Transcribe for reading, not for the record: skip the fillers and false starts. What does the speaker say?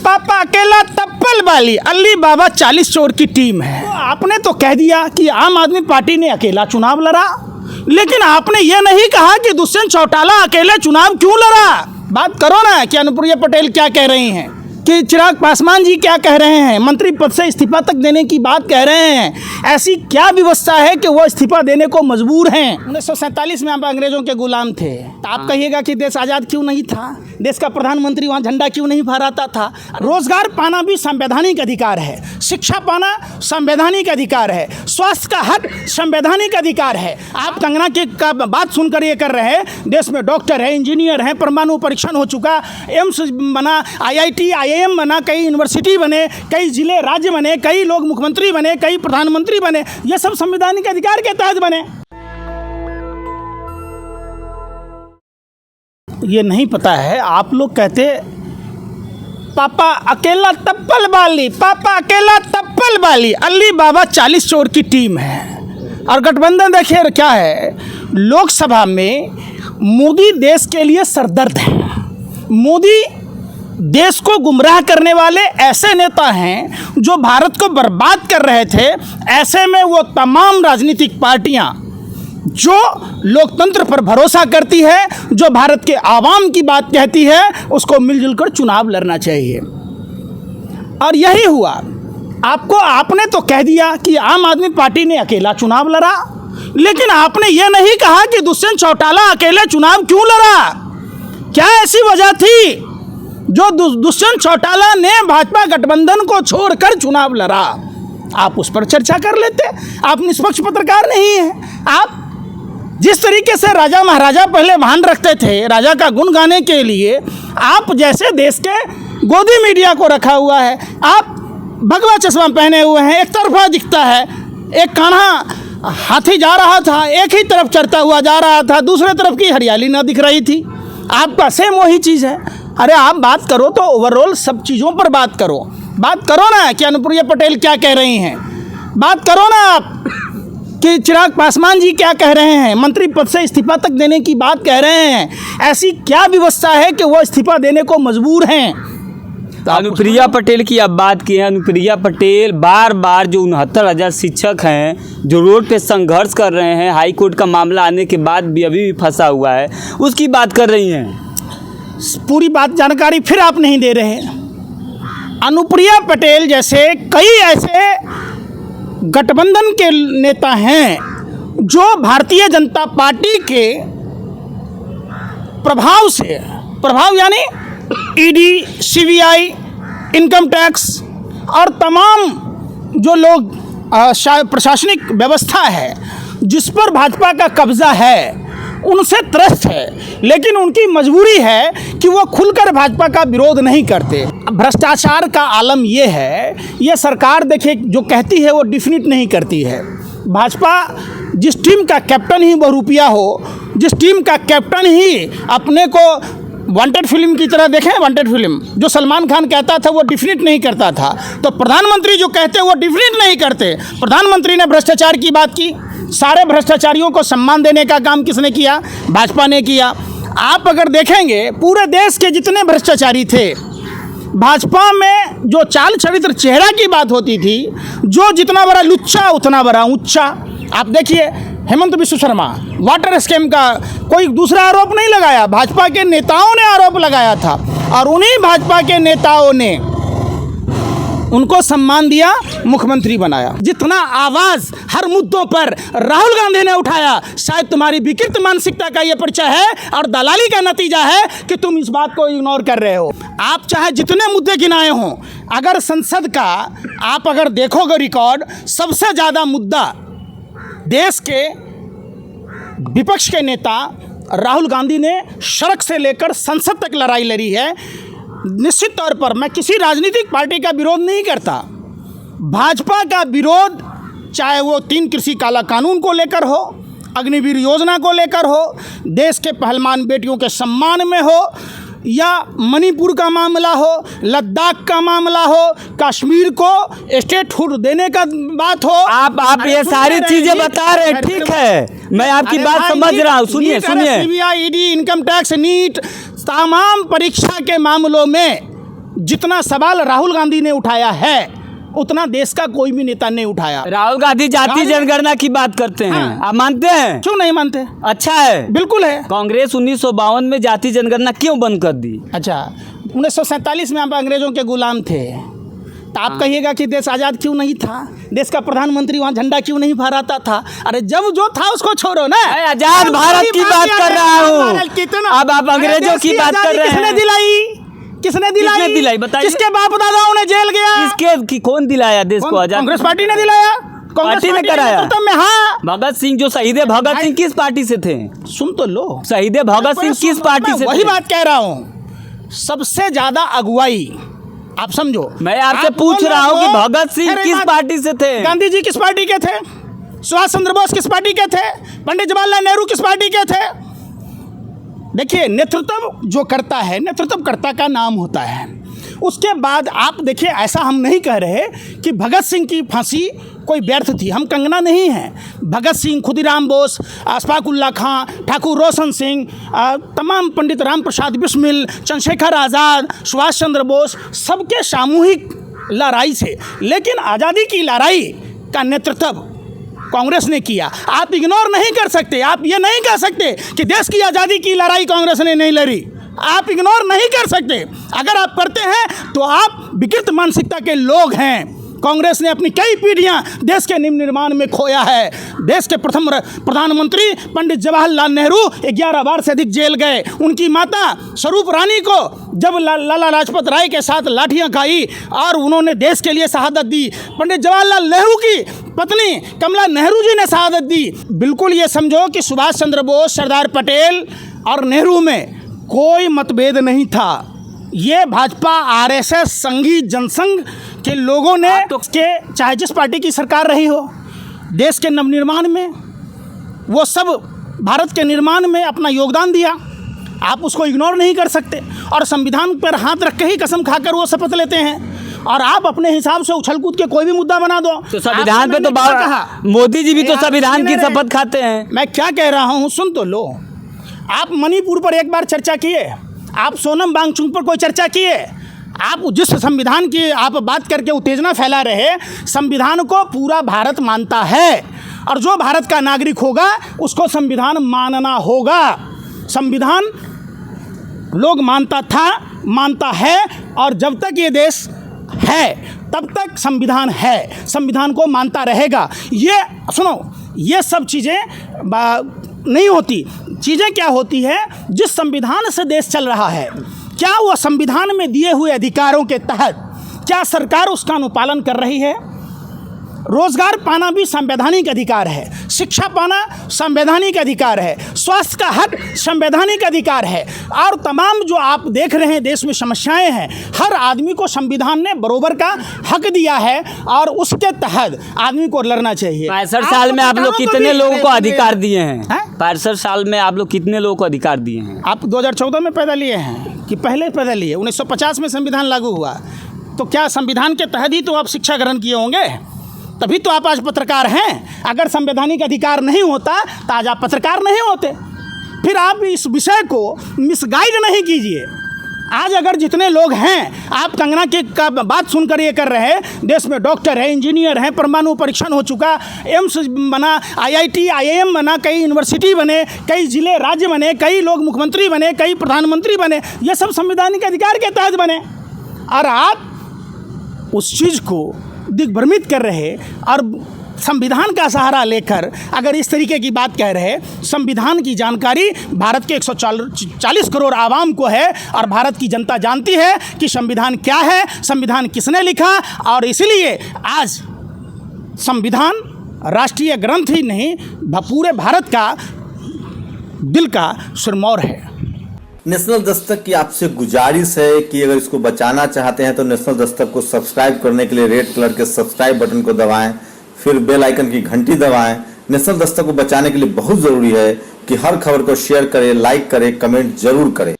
पापा अकेला तप्पल वाली अली बाबा 40 चोर की टीम है। तो आपने तो कह दिया कि आम आदमी पार्टी ने अकेला चुनाव लड़ा, लेकिन आपने ये नहीं कहा कि दुष्यंत चौटाला अकेले चुनाव क्यों लड़ा। बात करो ना कि अनुप्रिया पटेल क्या कह रही हैं, कि चिराग पासवान जी क्या कह रहे हैं, मंत्री पद से इस्तीफा तक देने की बात कह रहे हैं। ऐसी क्या व्यवस्था है कि वो इस्तीफा देने को मजबूर हैं। 1947 में आप अंग्रेजों के गुलाम थे, तो आप कहिएगा कि देश आज़ाद क्यों नहीं था, देश का प्रधानमंत्री वहाँ झंडा क्यों नहीं फहराता था। रोजगार पाना भी संवैधानिक अधिकार है, शिक्षा पाना संवैधानिक अधिकार है, स्वास्थ्य का हक संवैधानिक अधिकार है। आप कंगना की का बात सुनकर ये कर रहे हैं, देश में डॉक्टर है, इंजीनियर है, परमाणु परीक्षण हो चुका, एम्स बना, IIT IIM बना, कई यूनिवर्सिटी बने, कई जिले राज्य बने, कई लोग मुख्यमंत्री बने, कई प्रधानमंत्री बने। ये सब संवैधानिक अधिकार के तहत बने। ये नहीं पता है। आप लोग कहते पापा अकेला तप्पल वाली, पापा अकेला तप्पल वाली अली बाबा 40 चोर की टीम है। और गठबंधन देखिए क्या है, लोकसभा में मोदी देश के लिए सरदर्द है। मोदी देश को गुमराह करने वाले ऐसे नेता हैं जो भारत को बर्बाद कर रहे थे। ऐसे में वो तमाम राजनीतिक पार्टियां जो लोकतंत्र पर भरोसा करती है, जो भारत के आवाम की बात कहती है, उसको मिलजुल कर चुनाव लड़ना चाहिए। और यही हुआ। आपने तो कह दिया कि आम आदमी पार्टी ने अकेला चुनाव लड़ा, लेकिन आपने ये नहीं कहा कि दुष्यंत चौटाला अकेले चुनाव क्यों लड़ा। क्या ऐसी वजह थी जो दुष्यंत चौटाला ने भाजपा गठबंधन को छोड़कर चुनाव लड़ा। आप उस पर चर्चा कर लेते। आप निष्पक्ष पत्रकार नहीं हैं। आप जिस तरीके से राजा महाराजा पहले महान रखते थे, राजा का गुण गाने के लिए आप जैसे देश के गोदी मीडिया को रखा हुआ है। आप भगवा चश्मा पहने हुए हैं, एक तरफा दिखता है। एक कान्हा हाथी जा रहा था, एक ही तरफ चरता हुआ जा रहा था, दूसरे तरफ की हरियाली न दिख रही थी। आपका सेम वही चीज़ है। अरे आप बात करो तो ओवरऑल सब चीज़ों पर बात करो। बात करो ना कि अनुप्रिया पटेल क्या कह रही हैं। बात करो ना आप कि चिराग पासवान जी क्या कह रहे हैं, मंत्री पद से इस्तीफा तक देने की बात कह रहे हैं। ऐसी क्या व्यवस्था है कि वो इस्तीफा देने को मजबूर हैं। तो अनुप्रिया पटेल की अब बात की है। अनुप्रिया पटेल बार बार जो 69,000 शिक्षक हैं जो रोड पे संघर्ष कर रहे हैं, हाई कोर्ट का मामला आने के बाद भी अभी भी फंसा हुआ है, उसकी बात कर रही हैं। पूरी बात जानकारी फिर आप नहीं दे रहे। अनुप्रिया पटेल जैसे कई ऐसे गठबंधन के नेता हैं जो भारतीय जनता पार्टी के प्रभाव यानी ED, CBI, इनकम टैक्स और तमाम जो लोग प्रशासनिक व्यवस्था है जिस पर भाजपा का कब्जा है, उनसे त्रस्त है। लेकिन उनकी मजबूरी है कि वो खुलकर भाजपा का विरोध नहीं करते। भ्रष्टाचार का आलम ये है, ये सरकार देखिए जो कहती है वो डिफिनिट नहीं करती है। भाजपा जिस टीम का कैप्टन ही बहुरूपिया हो, जिस टीम का कैप्टन ही अपने को वांटेड फिल्म की तरह देखें, वांटेड फिल्म जो सलमान खान कहता था वो डिफिनिट नहीं करता था, तो प्रधानमंत्री जो कहते वो डिफिनिट नहीं करते। प्रधानमंत्री ने भ्रष्टाचार की बात की, सारे भ्रष्टाचारियों को सम्मान देने का काम किसने किया? भाजपा ने किया। आप अगर देखेंगे पूरे देश के जितने भ्रष्टाचारी थे, भाजपा में जो चाल चरित्र चेहरा की बात होती थी, जो जितना बड़ा लुच्चा उतना बड़ा ऊंचा। आप देखिए हेमंत बिस्व शर्मा वाटर स्कैम का कोई दूसरा आरोप नहीं लगाया, भाजपा के नेताओं ने आरोप लगाया था और उन्हीं भाजपा के नेताओं ने उनको सम्मान दिया, मुख्यमंत्री बनाया। जितना आवाज़ हर मुद्दों पर राहुल गांधी ने उठाया, शायद तुम्हारी विकृत मानसिकता का ये परिचय है और दलाली का नतीजा है कि तुम इस बात को इग्नोर कर रहे हो। आप चाहे जितने मुद्दे गिनाए हों, अगर संसद का आप अगर देखोगे रिकॉर्ड, सबसे ज़्यादा मुद्दा देश के विपक्ष के नेता राहुल गांधी ने सड़क से लेकर संसद तक लड़ाई लड़ी है। निश्चित तौर पर मैं किसी राजनीतिक पार्टी का विरोध नहीं करता। भाजपा का विरोध चाहे वो 3 कृषि काला कानून को लेकर हो, अग्निवीर योजना को लेकर हो, देश के पहलवान बेटियों के सम्मान में हो, या मणिपुर का मामला हो, लद्दाख का मामला हो, कश्मीर को स्टेटहुड देने का बात हो। आप ये सारी चीजें बता रहे हैं, ठीक है, मैं आपकी बात समझ रहा हूँ। सुनिए CBI, ED, income tax, NEET, तमाम परीक्षा के मामलों में जितना सवाल राहुल गांधी ने उठाया है उतना देश का कोई भी नेता नहीं उठाया। राहुल गांधी जातीय जनगणना की बात करते हैं, हाँ। आप मानते हैं? क्यों नहीं मानते? अच्छा है, बिल्कुल है। कांग्रेस 1952 में जातीय जनगणना क्यों बंद कर दी? अच्छा, 1947 में आप अंग्रेजों के गुलाम थे, तो आप कहिएगा कि देश आज़ाद क्यों नहीं था? देश का प्रधानमंत्री वहाँ झंडा क्यों नहीं फहराता था? अरे जब जो था उसको छोड़ो ना। मैं आजाद भारत की बात कर रहा हूँ, अब आप अंग्रेजों की बात कर रहे हैं। किसने दिलाई? किसने दिलाई? बताइए। किसके बाप दादाओं ने जेल गया? किसके कौन दिलाया देश को आजाद? कांग्रेस पार्टी ने दिलाया। पार्टी ने कराया। नेतृत्व में, हाँ। भगत सिंह, जो शहीद भगत सिंह किस पार्टी से थे? सुन तो लो, शहीद भगत सिंह किस पार्टी से थे? वही बात कह रहा हूँ, सबसे ज्यादा अगुवाई, आप समझो। मैं आपसे पूछ रहा हूँ कि भगत सिंह किस पार्टी से थे? गांधी जी किस पार्टी के थे? सुभाष चंद्र बोस किस पार्टी के थे? पंडित जवाहरलाल नेहरू किस पार्टी के थे? देखिए, नेतृत्व जो करता है, नेतृत्वकर्ता का नाम होता है। उसके बाद आप देखिए, ऐसा हम नहीं कह रहे कि भगत सिंह की फांसी कोई व्यर्थ थी, हम कंगना नहीं हैं। भगत सिंह, खुदीराम बोस, अशफाक उल्लाह खां, ठाकुर रोशन सिंह, तमाम पंडित राम प्रसाद बिस्मिल, चंद्रशेखर आज़ाद, सुभाष चंद्र बोस, सबके सामूहिक लड़ाई से, लेकिन आज़ादी की लड़ाई का नेतृत्व कांग्रेस ने किया। आप इग्नोर नहीं कर सकते, आप ये नहीं कह सकते कि देश की आज़ादी की लड़ाई कांग्रेस ने नहीं लड़ी। आप इग्नोर नहीं कर सकते। अगर आप करते हैं तो आप विकृत मानसिकता के लोग हैं। कांग्रेस ने अपनी कई पीढ़ियां देश के निर्माण में खोया है। देश के प्रथम प्रधानमंत्री पंडित जवाहरलाल नेहरू 11 बार से अधिक जेल गए। उनकी माता स्वरूप रानी को जब लाला लाजपत राय के साथ लाठियां खाई और उन्होंने देश के लिए शहादत दी। पंडित जवाहरलाल नेहरू की पत्नी कमला नेहरू जी ने शहादत दी। बिल्कुल ये समझो कि सुभाष चंद्र बोस, सरदार पटेल और नेहरू में कोई मतभेद नहीं था। ये भाजपा, आरएसएस, संघी जनसंघ के लोगों ने तो के चाहे जिस पार्टी की सरकार रही हो, देश के नवनिर्माण में वो सब भारत के निर्माण में अपना योगदान दिया। आप उसको इग्नोर नहीं कर सकते। और संविधान पर हाथ रख के ही कसम खाकर वो शपथ लेते हैं। और आप अपने हिसाब से उछल कूद के कोई भी मुद्दा बना दो। तो संविधान पे तो मोदी जी भी तो संविधान की शपथ खाते हैं। मैं क्या कह रहा हूँ सुन तो लो। आप मणिपुर पर एक बार चर्चा किए, आप सोनम वांगचुक पर कोई चर्चा किए, आप जिस संविधान की आप बात करके उत्तेजना फैला रहे, संविधान को पूरा भारत मानता है और जो भारत का नागरिक होगा उसको संविधान मानना होगा। संविधान लोग मानता था, मानता है, और जब तक ये देश है तब तक संविधान है, संविधान को मानता रहेगा। ये सुनो, ये सब चीज़ें नहीं होती। चीज़ें क्या होती है, जिस संविधान से देश चल रहा है, क्या वो संविधान में दिए हुए अधिकारों के तहत क्या सरकार उसका अनुपालन कर रही है? रोजगार पाना भी संवैधानिक अधिकार है, शिक्षा पाना संवैधानिक अधिकार है, स्वास्थ्य का हक संवैधानिक अधिकार है, और तमाम जो आप देख रहे हैं देश में समस्याएं हैं, हर आदमी को संविधान ने बरोबर का हक दिया है और उसके तहत आदमी को लड़ना चाहिए। 65 साल में आप लोग कितने लोगों को अधिकार दिए हैं? 65 साल में आप लोग कितने लोगों को अधिकार दिए हैं? आप 2014 में पैदा लिए हैं कि पहले पैदा लिए? 1950 में संविधान लागू हुआ, तो क्या संविधान के तहत ही तो आप शिक्षा ग्रहण किए होंगे, तभी तो आप आज पत्रकार हैं। अगर संवैधानिक अधिकार नहीं होता तो आज आप पत्रकार नहीं होते। फिर आप इस विषय को मिसगाइड नहीं कीजिए। आज अगर जितने लोग हैं, आप कंगना की का बात सुनकर ये कर रहे हैं, देश में डॉक्टर है, इंजीनियर हैं, परमाणु परीक्षण हो चुका, एम्स बना, IIT IIM बना, कई यूनिवर्सिटी बने, कई जिले राज्य बने, कई लोग मुख्यमंत्री बने, कई प्रधानमंत्री बने, ये सब संवैधानिक अधिकार के तहत बने। और आप उस चीज़ को दिग्भ्रमित कर रहे और संविधान का सहारा लेकर अगर इस तरीके की बात कह रहे। संविधान की जानकारी भारत के 140 करोड़ आवाम को है और भारत की जनता जानती है कि संविधान क्या है, संविधान किसने लिखा, और इसलिए आज संविधान राष्ट्रीय ग्रंथ ही नहीं, पूरे भारत का दिल का सिरमौर है। नेशनल दस्तक की आपसे गुजारिश है कि अगर इसको बचाना चाहते हैं तो नेशनल दस्तक को सब्सक्राइब करने के लिए रेड कलर के सब्सक्राइब बटन को दबाएं, फिर बेल आइकन की घंटी दबाएं। नेशनल दस्तक को बचाने के लिए बहुत जरूरी है कि हर खबर को शेयर करें, लाइक करें, कमेंट जरूर करें।